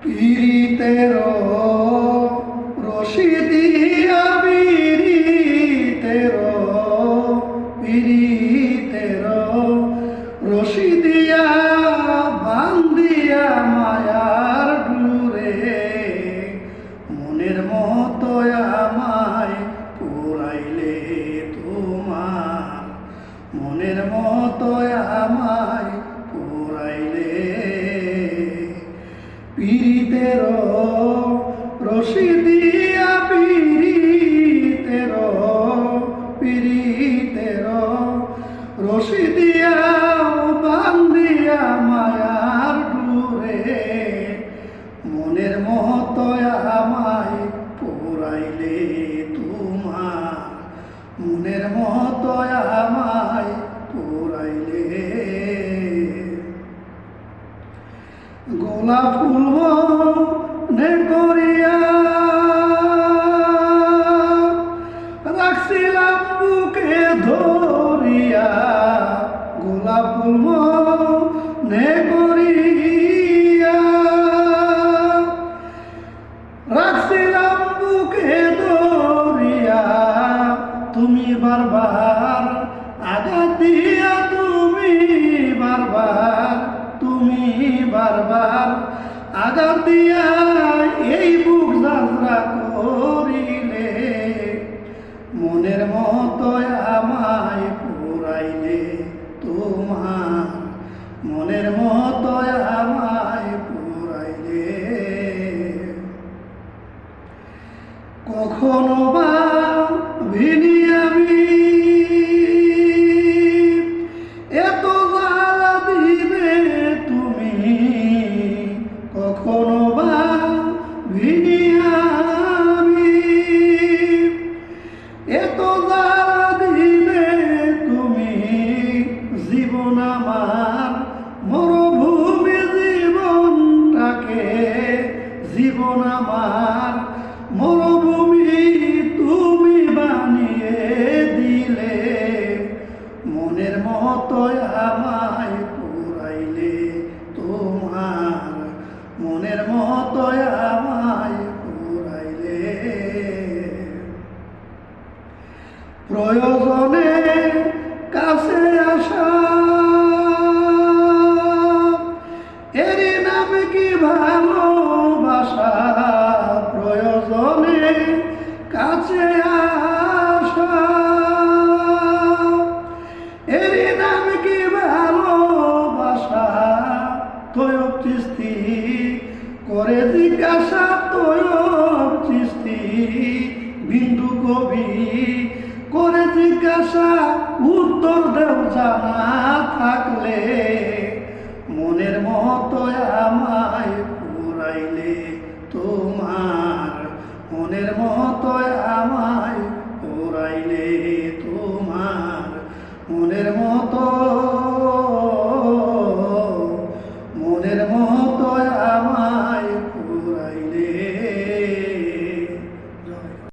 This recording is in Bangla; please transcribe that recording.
পীড়িতের রশি দিয়া পীড়িতের রশি দিয়া বান্ধিয়া মায়ার ডুরে মনের মতো আমায় পুরাইলে তোমার মনের মতো আমায় পুরাইলে পীড়িতের রশি দিয়া পীড়িতের রশি দিয়া বান্ধিয়া মায়ার ডুরে মনের মতো আমায় পুরাইলে তোমার মনের মতো আমায় পুরাইলে গোলাপ ফুল মনে করিয়া রাখছিলাম বুকে ধরিয়া গোলাপ ফুল মনে করিয়া রাখছিলাম বুকে ধরিয়া তুমি বারবার আঘাত দিয়া তুমি বারবার আঘাত দিয়া এই বুক যাত্রা করিলে মনের মতো আমায় পুরাইলে তোমার মনের মতো আমায় পুরাইলে কখনো বা ভিনি আমি এত জ্বালা দিবে তুমি কখনো বা ভিনি আমি এত জ্বালা দিবে তুমি জীবন আমার মরুভূমি জীবন আমার মরুভূমি তুমি বানিয়ে দিলে মনের মতো আমায় পুরাইলে তোমার মনের মতো আমায় পুরাইলে প্রয়োজনে কাছে আসা এরই নাম কি ভালোবাসা প্রয়োজনে কাছে আসা এরই নাম কি ভালোবাসা তৈয়ব চিশতি করে জিজ্ঞাসা তৈয়ব চিশতি বিন্দু কবি করে জিজ্ঞাসা উত্তর দেও জানা থাকলে মনের মতো আমার